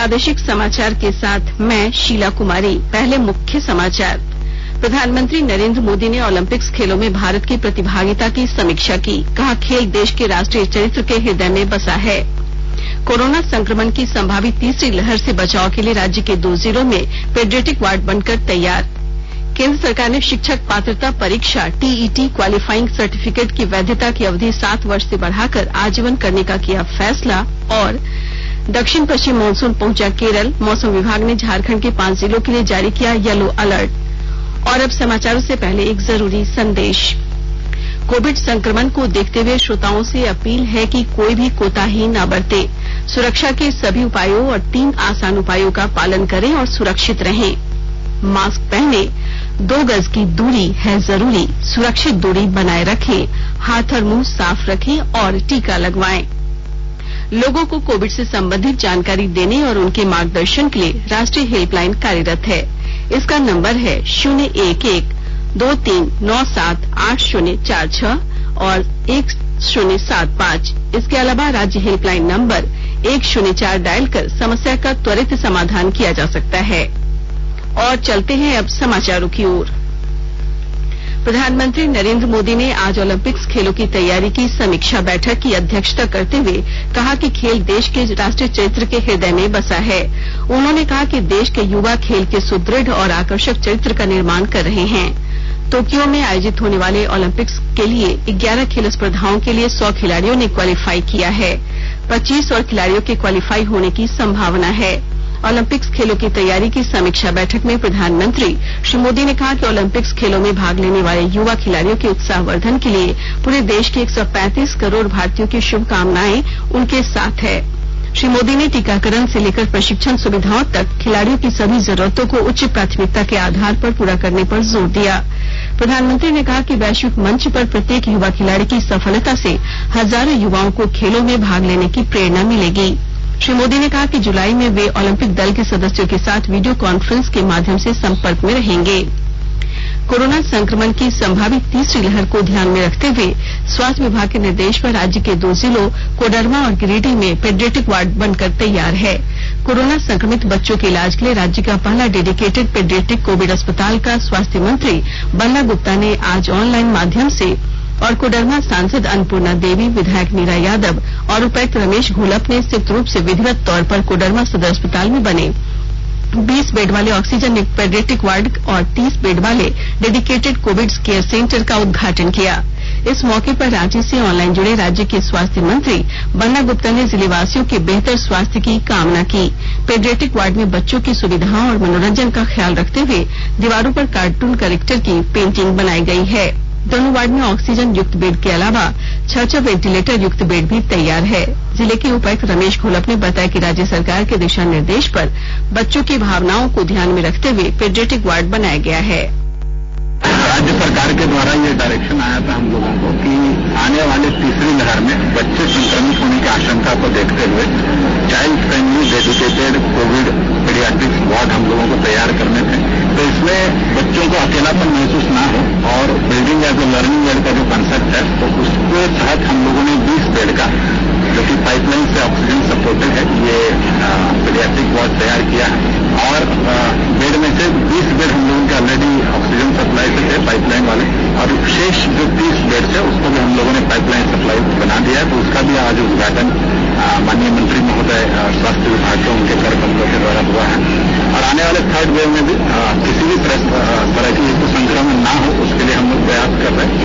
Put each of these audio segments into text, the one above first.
प्रादेशिक समाचार के साथ मैं शीला कुमारी। पहले मुख्य समाचार। प्रधानमंत्री नरेंद्र मोदी ने ओलंपिक्स खेलों में भारत की प्रतिभागिता की समीक्षा की। कहा, खेल देश के राष्ट्रीय चरित्र के हृदय में बसा है। कोरोना संक्रमण की संभावित तीसरी लहर से बचाव के लिए राज्य के 2 जिलों में पेडियाट्रिक वार्ड बनकर तैयार। केंद्र सरकार ने शिक्षक पात्रता परीक्षा टीईटी क्वालिफाइंग सर्टिफिकेट की वैधता की अवधि 7 वर्ष से बढ़ाकर आजीवन करने का किया फैसला। और दक्षिण पश्चिम मानसून पहुंचा केरल। मौसम विभाग ने झारखंड के 5 जिलों के लिए जारी किया येलो अलर्ट। और अब समाचारों से पहले एक जरूरी संदेश। कोविड संक्रमण को देखते हुए श्रोताओं से अपील है कि कोई भी कोताही न बरते। सुरक्षा के सभी उपायों और 3 आसान उपायों का पालन करें और सुरक्षित रहें। मास्क पहने, 2 गज की दूरी है जरूरी, सुरक्षित दूरी बनाए रखें, हाथ और मुंह साफ रखें और टीका लगवाएं। लोगों को कोविड से संबंधित जानकारी देने और उनके मार्गदर्शन के लिए राष्ट्रीय हेल्पलाइन कार्यरत है। इसका नंबर है 011-2397-8046 और 1075। इसके अलावा राज्य हेल्पलाइन नंबर 104 डायल कर समस्या का त्वरित समाधान किया जा सकता है। और चलते हैं अब समाचारों की ओर। प्रधानमंत्री नरेंद्र मोदी ने आज ओलंपिक्स खेलों की तैयारी की समीक्षा बैठक की अध्यक्षता करते हुए कहा कि खेल देश के राष्ट्रीय चरित्र के हृदय में बसा है। उन्होंने कहा कि देश के युवा खेल के सुदृढ़ और आकर्षक चरित्र का निर्माण कर रहे हैं। टोक्यो में आयोजित होने वाले ओलंपिक्स के लिए 11 खेल स्पर्धाओं के लिए 100 खिलाड़ियों ने क्वालीफाई किया है। 25 और खिलाड़ियों के क्वालीफाई होने की संभावना है। ओलंपिक्स खेलों की तैयारी की समीक्षा बैठक में प्रधानमंत्री श्री मोदी ने कहा कि ओलंपिक्स खेलों में भाग लेने वाले युवा खिलाड़ियों के उत्साहवर्धन के लिए पूरे देश के 135 करोड़ भारतीयों की शुभकामनाएं उनके साथ है। श्री मोदी ने टीकाकरण से लेकर प्रशिक्षण सुविधाओं तक खिलाड़ियों की सभी जरूरतों को उच्च प्राथमिकता के आधार पर पूरा करने पर जोर दिया। प्रधानमंत्री ने कहा कि वैश्विक मंच पर प्रत्येक युवा खिलाड़ी की सफलता से हजारों युवाओं को खेलों में भाग लेने की प्रेरणा मिलेगी। श्री मोदी ने कहा कि जुलाई में वे ओलंपिक दल के सदस्यों के साथ वीडियो कॉन्फ्रेंस के माध्यम से संपर्क में रहेंगे। कोरोना संक्रमण की संभावित तीसरी लहर को ध्यान में रखते हुए स्वास्थ्य विभाग के निर्देश पर राज्य के 2 जिलों कोडरमा और गिरिडीह में पेडियाट्रिक वार्ड बनकर तैयार है। कोरोना संक्रमित बच्चों के इलाज के लिए राज्य का पहला डेडिकेटेड पेडियाट्रिक कोविड अस्पताल का स्वास्थ्य मंत्री बन्ना गुप्ता ने आज ऑनलाइन माध्यम से और कोडरमा सांसद अन्नपूर्णा देवी, विधायक नीरा यादव और उपायुक्त रमेश घोलप ने संयुक्त रूप से विधिवत तौर पर कोडरमा सदर अस्पताल में बने 20 बेड वाले ऑक्सीजन पेडियाट्रिक वार्ड और 30 बेड वाले डेडिकेटेड कोविड केयर सेंटर का उद्घाटन किया। इस मौके पर रांची से ऑनलाइन जुड़े राज्य के स्वास्थ्य मंत्री बन्ना गुप्ता ने जिलेवासियों के बेहतर स्वास्थ्य की कामना की। पेडियाट्रिक वार्ड में बच्चों की सुविधाओं और मनोरंजन का ख्याल रखते हुए दीवारों पर कार्टून कैरेक्टर की पेंटिंग बनाई गई है। दोनों वार्ड में ऑक्सीजन युक्त बेड के अलावा 6 वेंटिलेटर युक्त बेड भी तैयार है। जिले के उपायुक्त रमेश घोलप ने बताया कि राज्य सरकार के दिशा निर्देश पर बच्चों की भावनाओं को ध्यान में रखते हुए पेडियाट्रिक वार्ड बनाया गया है। राज्य सरकार के द्वारा ये डायरेक्शन आया था हम लोगों को कि आने वाले तीसरी लहर में बच्चे संक्रमित होने की आशंका को देखते हुए child friendly dedicated covid paediatrics ward हम लोगों को तैयार करने थे। तो इसमें बच्चों को अकेलापन महसूस ना हो और building as a learning bed का जो कंसेप्ट है तो उसके तहत हम लोगों ने 20 बेड का, जो कि पाइपलाइन से ऑक्सीजन सपोर्टेड है, ये पेडियाट्रिक वार्ड तैयार किया है। और बेड में से 20 बेड हम लोगों के ऑलरेडी ऑक्सीजन सप्लाई से थे पाइपलाइन वाले, और शेष जो 30 बेड है उसको भी हम लोगों ने पाइपलाइन सप्लाई बना दिया है। तो उसका भी आज उद्घाटन माननीय मंत्री महोदय स्वास्थ्य विभाग के उनके कर कमलों के द्वारा हुआ है। और आने वाले 3rd वेव में भी किसी भी तरह की संक्रमण ना हो उसके लिए हम लोग प्रयास कर रहे हैं।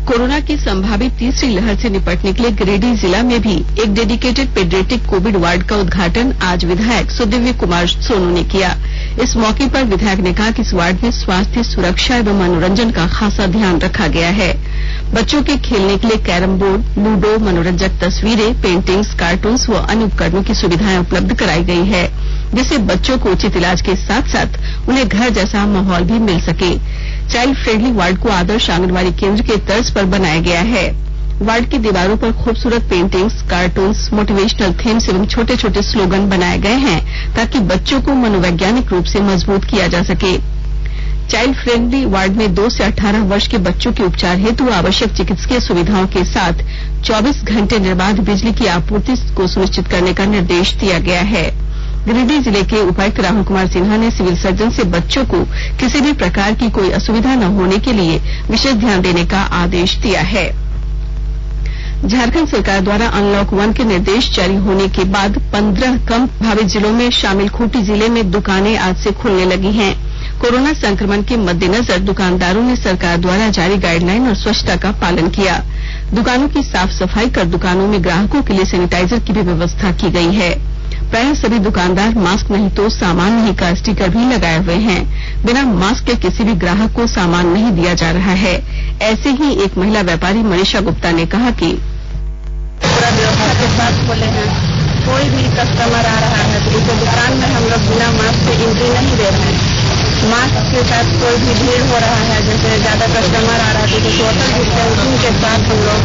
कोरोना की संभावित तीसरी लहर से निपटने के लिए गिरिडीह जिला में भी एक डेडिकेटेड पेडियाट्रिक कोविड वार्ड का उद्घाटन आज विधायक सुदिव्य कुमार सोनू ने किया। इस मौके पर विधायक ने कहा कि इस वार्ड में स्वास्थ्य, सुरक्षा एवं मनोरंजन का खासा ध्यान रखा गया है। बच्चों के खेलने के लिए कैरम बोर्ड, लूडो, मनोरंजक तस्वीरें, पेंटिंग्स, कार्टून्स व अन्य उपकरणों की सुविधाएं उपलब्ध कराई गई है, जिससे बच्चों को उचित इलाज के साथ साथ उन्हें घर जैसा माहौल भी मिल सके। चाइल्ड फ्रेंडली वार्ड को आदर्श आंगनबाड़ी केंद्र के तर्ज पर बनाया गया है। वार्ड की दीवारों पर खूबसूरत पेंटिंग्स, कार्टून्स, मोटिवेशनल थीम्स एवं छोटे छोटे स्लोगन बनाए गए हैं ताकि बच्चों को मनोवैज्ञानिक रूप से मजबूत किया जा सके। चाइल्ड फ्रेंडली वार्ड में 2 से 18 वर्ष के बच्चों के उपचार हेतु आवश्यक चिकित्सकीय सुविधाओं के साथ 24 घंटे निर्बाध बिजली की आपूर्ति को सुनिश्चित करने का निर्देश दिया गया है। गिरिडीह जिले के उपायुक्त राहुल कुमार सिन्हा ने सिविल सर्जन से बच्चों को किसी भी प्रकार की कोई असुविधा न होने के लिए विशेष ध्यान देने का आदेश दिया है। झारखंड सरकार द्वारा अनलॉक 1 के निर्देश जारी होने के बाद 15 कम प्रभावित जिलों में शामिल खूंटी जिले में दुकानें आज से खुलने लगी हैं। कोरोना संक्रमण के मद्देनजर दुकानदारों ने सरकार द्वारा जारी गाइडलाइन और स्वच्छता का पालन किया। दुकानों की साफ सफाई कर दुकानों में ग्राहकों के लिए सैनिटाइजर की भी व्यवस्था की गई है। प्रायः सभी दुकानदार मास्क नहीं तो सामान नहीं का स्टिकर भी लगाए हुए हैं। बिना मास्क के किसी भी ग्राहक को सामान नहीं दिया जा रहा है। ऐसे ही एक महिला व्यापारी मनीषा गुप्ता ने कहा कि पूरा व्यवस्था के साथ खोले हैं। कोई भी कस्टमर आ रहा है तो उसे दुकान में हम लोग बिना मास्क के एंट्री नहीं दे रहे हैं। मास्क के साथ कोई भी भीड़ हो रहा है, जैसे ज्यादा कस्टमर आ रहा है तो सोशल डिस्टेंसिंग के साथ हम लोग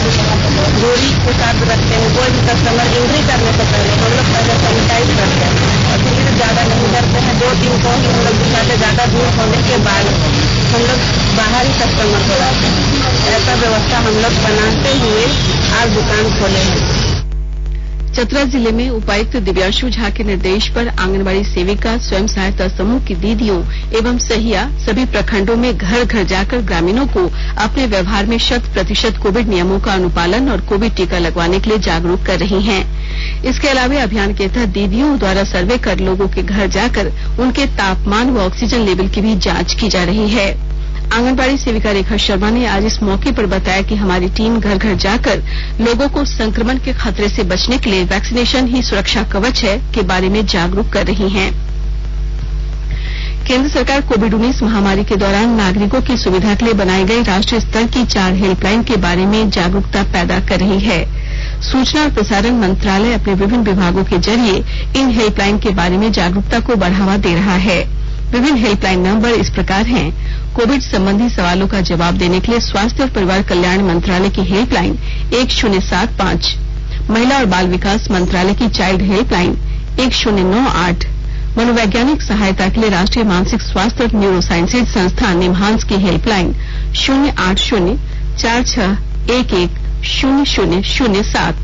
दूरी के साथ रखते हैं। कोई भी कस्टमर एंट्री करने से पहले हम लोग पहले सैनिटाइज करते हैं और भीड़ ज्यादा नहीं करते हैं। 2-3 को ही हम लोग दिखाते, ज्यादा भीड़ होने के बाद हम लोग बाहर ही कस्टमर को लाते हैं। ऐसा व्यवस्था हम लोग बनाते हुए आज दुकान खोले हैं। चतरा जिले में उपायुक्त दिव्यांशु झा के निर्देश पर आंगनबाड़ी सेविका, स्वयं सहायता समूह की दीदियों एवं सहिया सभी प्रखंडों में घर घर जाकर ग्रामीणों को अपने व्यवहार में 100% कोविड नियमों का अनुपालन और कोविड टीका लगवाने के लिए जागरूक कर रही हैं। इसके अलावा अभियान के तहत दीदियों द्वारा सर्वे कर लोगों के घर जाकर उनके तापमान व ऑक्सीजन लेवल की भी जांच की जा रही है। आंगनबाड़ी सेविका रेखा शर्मा ने आज इस मौके पर बताया कि हमारी टीम घर घर जाकर लोगों को संक्रमण के खतरे से बचने के लिए वैक्सीनेशन ही सुरक्षा कवच है के बारे में जागरूक कर रही हैं। केंद्र सरकार कोविड-19 महामारी के दौरान नागरिकों की सुविधा के लिए बनाई गई राष्ट्रीय स्तर की 4 हेल्पलाइन के बारे में जागरूकता पैदा कर रही है। सूचना और प्रसारण मंत्रालय अपने विभिन्न विभागों के जरिए इन हेल्पलाइन के बारे में जागरूकता को बढ़ावा दे रहा है। विभिन्न हेल्पलाइन नंबर इस प्रकार हैं। कोविड संबंधी सवालों का जवाब देने के लिए स्वास्थ्य और परिवार कल्याण मंत्रालय की हेल्पलाइन 1075, महिला और बाल विकास मंत्रालय की चाइल्ड हेल्पलाइन 1098, मनोवैज्ञानिक सहायता के लिए राष्ट्रीय मानसिक स्वास्थ्य और न्यूरोसाइंसेज संस्थान निम्हांस की हेल्पलाइन 08046110007,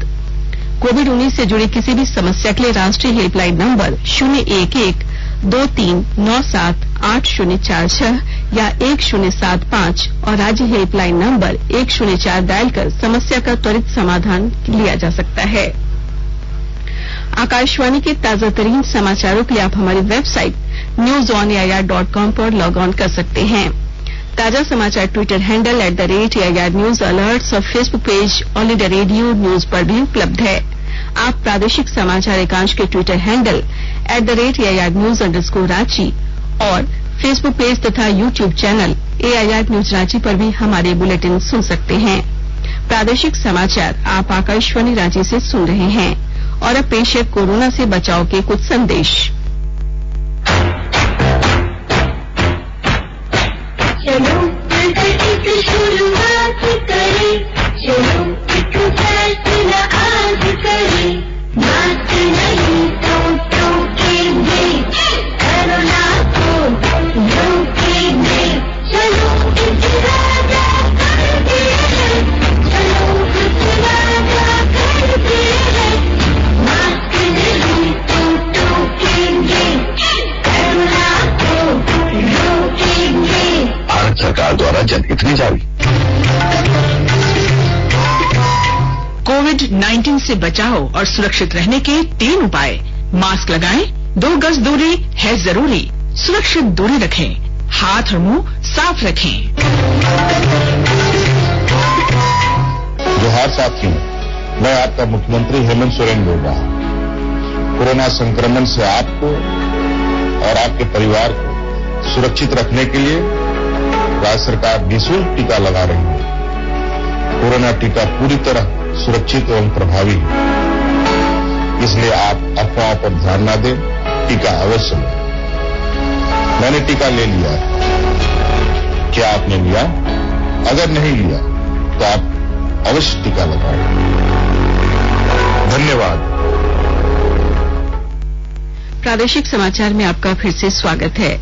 कोविड-19 से जुड़ी किसी भी समस्या के लिए राष्ट्रीय हेल्पलाइन नंबर 01123978046 या 1075 और राज्य हेल्पलाइन नंबर 104 डायल कर समस्या का त्वरित समाधान लिया जा सकता है। आकाशवाणी के ताजा तरीन समाचारों के लिए आप हमारी वेबसाइट newsonair.com पर लॉग ऑन कर सकते हैं। ताजा समाचार Twitter handle @AIR news alerts और Facebook page All India Radio News पर भी उपलब्ध है। आप प्रादेशिक समाचार एकांश के ट्विटर हैंडल @AIR न्यूज_रांची और फेसबुक पेज तथा YouTube channel AIR news Ranchi पर भी हमारे बुलेटिन सुन सकते हैं। प्रादेशिक समाचार आप आकाशवाणी रांची से सुन रहे हैं और अब पेश है कोरोना से बचाव के कुछ संदेश। चलो मिलकर शुरुआत करें, चलो एक फैसला आज करें, मास्क नहीं तो टोकेंगे, कोरोना को रोकेंगे, चलो एक वादा करते हैं, चलो एक वादा करते हैं, मास्क नहीं तो टोकेंगे, कोरोना को रोकेंगे। भारत सरकार द्वारा जनहित में जारी। कोविड-19 से बचाव और सुरक्षित रहने के 3 उपाय। मास्क लगाएं, 2 गज दूरी है जरूरी, सुरक्षित दूरी रखें, हाथ और मुंह साफ रखें। जोहार साथियों, मैं आपका मुख्यमंत्री हेमंत सोरेन बोल रहा हूं। कोरोना संक्रमण से आपको और आपके परिवार को सुरक्षित रखने के लिए राज्य सरकार निःशुल्क टीका लगा रही है। कोरोना टीका पूरी तरह सुरक्षित एवं प्रभावी है, इसलिए आप अफवाहों पर ध्यान न दें, टीका अवश्य लें। मैंने टीका ले लिया है, क्या आपने लिया? अगर नहीं लिया तो आप अवश्य टीका लगाएं। धन्यवाद। प्रादेशिक समाचार में आपका फिर से स्वागत है।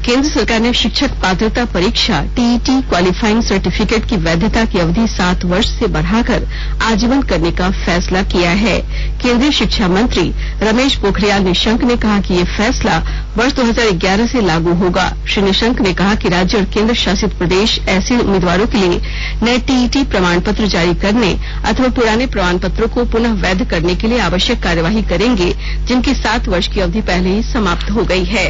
केंद्र सरकार ने शिक्षक पात्रता परीक्षा टीईटी क्वालिफाइंग सर्टिफिकेट की वैधता की अवधि 7 वर्ष से बढ़ाकर आजीवन करने का फैसला किया है। केंद्रीय शिक्षा मंत्री रमेश पोखरियाल निशंक ने कहा कि ये फैसला वर्ष 2011 से लागू होगा। श्री निशंक ने कहा कि राज्य और केंद्र शासित प्रदेश ऐसे उम्मीदवारों के लिए नए टीईटी प्रमाण पत्र जारी करने अथवा पुराने प्रमाण पत्रों को पुनः वैध करने के लिए आवश्यक कार्यवाही करेंगे, जिनकी 7 वर्ष की अवधि पहले ही समाप्त हो गई है।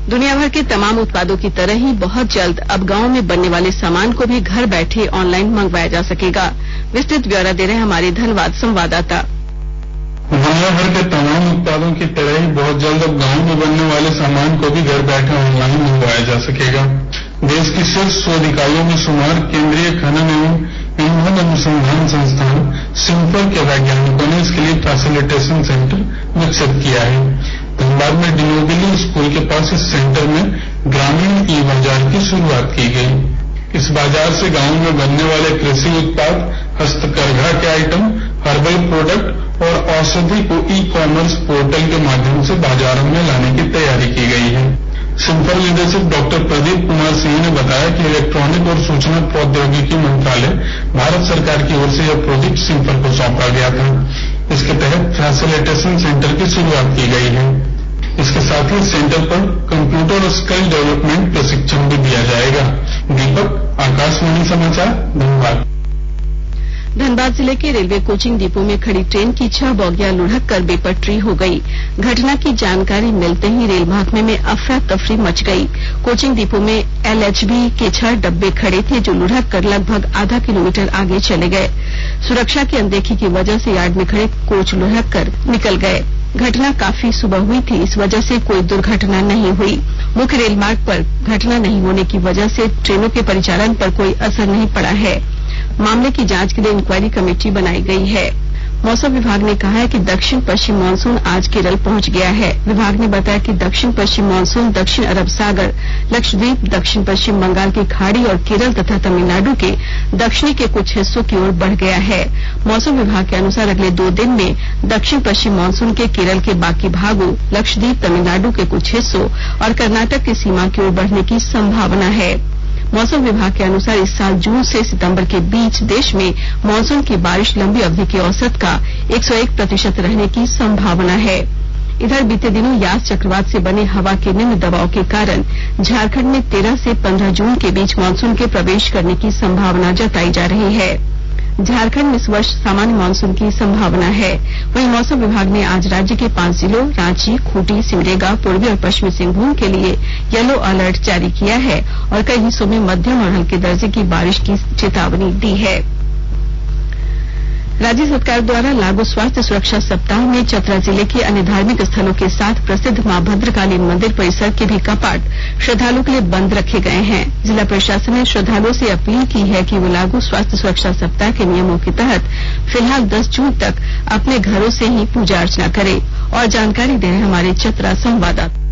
दुनिया भर के तमाम उत्पादों की तरह ही बहुत जल्द अब गांव में बनने वाले सामान को भी घर बैठे ऑनलाइन मंगवाया जा सकेगा। विस्तृत ब्यौरा दे रहे हमारे धनबाद संवाददाता। दुनिया भर के तमाम उत्पादों की तरह ही बहुत जल्द अब गांव में बनने वाले सामान को भी घर बैठे ऑनलाइन मंगवाया जा सकेगा। देश की शीर्ष 100 इकाइयों में शुमार केंद्रीय खनन एवं ईंधन अनुसंधान संस्थान सिंफर के वैज्ञानिकों ने इसके लिए फैसिलिटेशन सेंटर विकसित किया है। धनबाद में डिनोबिली स्कूल के पास इस सेंटर में ग्रामीण ई बाजार की शुरुआत की गई। इस बाजार से गांव में बनने वाले कृषि उत्पाद, हस्तकरघा के आइटम, हर्बल प्रोडक्ट और औषधि को ई कॉमर्स पोर्टल के माध्यम से बाजारों में लाने की तैयारी की गई है। सिंफर निदेशक डॉक्टर प्रदीप कुमार सिंह ने बताया कि इलेक्ट्रॉनिक और सूचना प्रौद्योगिकी मंत्रालय भारत सरकार की ओर से यह प्रोजेक्ट सिंफर को सौंपा गया था। इसके तहत फैसिलिटेशन सेंटर की शुरुआत की गई है। इसके साथ ही सेंटर पर कंप्यूटर स्किल डेवलपमेंट प्रशिक्षण भी दिया जाएगा। दीपक, आकाशवाणी समाचार, धनबाद। धनबाद जिले के रेलवे कोचिंग डिपो में खड़ी ट्रेन की 6 बोगियां लुढ़क कर बेपटरी हो गई। घटना की जानकारी मिलते ही रेल महकमे में अफरा तफरी मच गई। कोचिंग डिपो में एलएचबी के 6 डब्बे खड़े थे जो लुढ़क कर लगभग आधा किलोमीटर आगे चले गए। सुरक्षा की अनदेखी की वजह से यार्ड में खड़े कोच लुढ़क कर निकल गए। घटना काफी सुबह हुई थी, इस वजह से कोई दुर्घटना नहीं हुई। मुख्य रेल मार्ग पर घटना नहीं होने की वजह से ट्रेनों के परिचालन पर कोई असर नहीं पड़ा है। मामले की जांच के लिए इंक्वायरी कमेटी बनाई गई है। मौसम विभाग ने कहा है कि दक्षिण पश्चिम मानसून आज केरल पहुंच गया है। विभाग ने बताया कि दक्षिण पश्चिम मानसून दक्षिण अरब सागर, लक्षद्वीप, दक्षिण पश्चिम बंगाल की खाड़ी और केरल तथा तमिलनाडु के दक्षिणी के कुछ हिस्सों की ओर बढ़ गया है। मौसम विभाग के अनुसार अगले 2 दिन में दक्षिण पश्चिम मानसून के केरल के बाकी भागों, लक्षद्वीप, तमिलनाडु के कुछ हिस्सों और कर्नाटक की सीमा की ओर बढ़ने की संभावना है। मौसम विभाग के अनुसार इस साल जून से सितंबर के बीच देश में मानसून की बारिश लंबी अवधि के औसत का 101% रहने की संभावना है। इधर बीते दिनों यास चक्रवात से बने हवा के निम्न दबाव के कारण झारखंड में 13 से 15 जून के बीच मानसून के प्रवेश करने की संभावना जताई जा रही है। झारखंड में इस वर्ष सामान्य मानसून की संभावना है। वहीं मौसम विभाग ने आज राज्य के 5 जिलों रांची, खूंटी, सिमडेगा, पूर्वी और पश्चिमी सिंहभूम के लिए येलो अलर्ट जारी किया है और कई हिस्सों में मध्यम और हल्के दर्जे की बारिश की चेतावनी दी है। राज्य सरकार द्वारा लागू स्वास्थ्य सुरक्षा सप्ताह में चतरा जिले के अन्य धार्मिक स्थलों के साथ प्रसिद्ध मां भद्रकाली मंदिर परिसर के भी कपाट श्रद्धालुओं के लिए बंद रखे गए हैं। जिला प्रशासन ने श्रद्धालुओं से अपील की है कि वो लागू स्वास्थ्य सुरक्षा सप्ताह के नियमों के तहत फिलहाल 10 जून तक अपने घरों से ही पूजा अर्चना करें। और जानकारी दे रहे हमारे चतरा संवाददाता।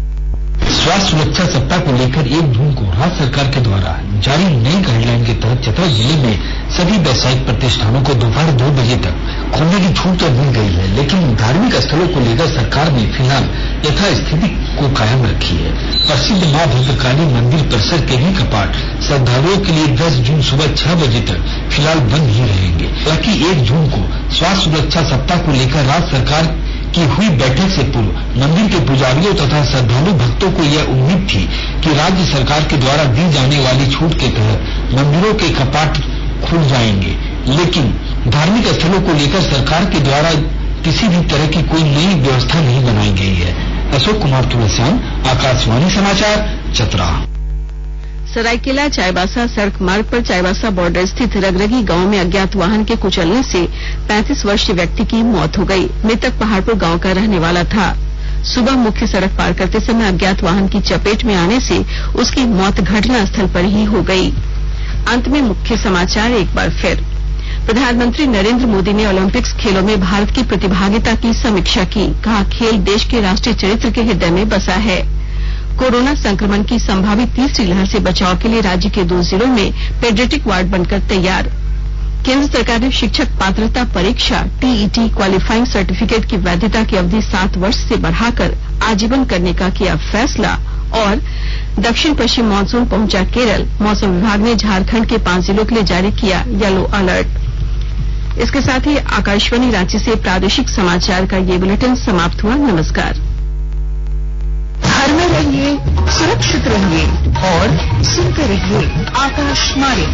स्वास्थ्य सुरक्षा सप्ताह को लेकर 1 जून को राज्य सरकार के द्वारा जारी नई गाइडलाइन के तहत चतरा जिले में सभी व्यावसायिक प्रतिष्ठानों को दोपहर 2 बजे तक खोलने की छूट तो मिल गई है, लेकिन धार्मिक स्थलों को लेकर सरकार ने फिलहाल यथास्थिति को कायम रखी है। प्रसिद्ध मां भद्रकाली मंदिर परिसर के भी कपाट श्रद्धालुओं के लिए 10 जून सुबह 6 बजे तक फिलहाल बंद ही रहेंगे। हालांकि 1 जून को स्वास्थ्य सुरक्षा सप्ताह को लेकर राज्य सरकार की हुई बैठक से पूर्व मंदिर के पुजारियों तथा श्रद्धालु भक्तों को यह उम्मीद थी कि राज्य सरकार के द्वारा दी जाने वाली छूट के तहत मंदिरों के कपाट खुल जाएंगे, लेकिन धार्मिक स्थलों को लेकर सरकार के द्वारा किसी भी तरह की कोई नई व्यवस्था नहीं बनाई गई है। अशोक कुमार तुलसियान, आकाशवाणी समाचार, चतरा। सरायकेला चाईबासा सड़क मार्ग पर चाईबासा बॉर्डर स्थित रगरगी गांव में अज्ञात वाहन के कुचलने से 35 वर्षीय व्यक्ति की मौत हो गई। मृतक पहाड़पुर गांव का रहने वाला था। सुबह मुख्य सड़क पार करते समय अज्ञात वाहन की चपेट में आने से उसकी मौत घटनास्थल पर ही हो गई। अंत में मुख्य समाचार एक बार फिर। प्रधानमंत्री नरेंद्र मोदी ने ओलंपिक्स खेलों में भारत की प्रतिभागिता की समीक्षा की। कहा, खेल देश के राष्ट्रीय चरित्र के हृदय में बसा है। कोरोना संक्रमण की संभावित तीसरी लहर से बचाव के लिए राज्य के 2 जिलों में पेडियाट्रिक वार्ड बनकर तैयार। केंद्र सरकार ने शिक्षक पात्रता परीक्षा टीईटी क्वालिफाइंग सर्टिफिकेट की वैधता की अवधि 7 वर्ष से बढ़ाकर आजीवन करने का किया फैसला। और दक्षिण पश्चिम मानसून पहुंचा केरल, मौसम विभाग ने झारखंड के 5 जिलों के लिए जारी किया येलो अलर्ट। इसके साथ ही आकाशवाणी रांची से प्रादेशिक समाचार का ये बुलेटिन समाप्त हुआ। नमस्कार। घर में रहिए, सुरक्षित रहिए और सुनते रहिए आकाशवाणी।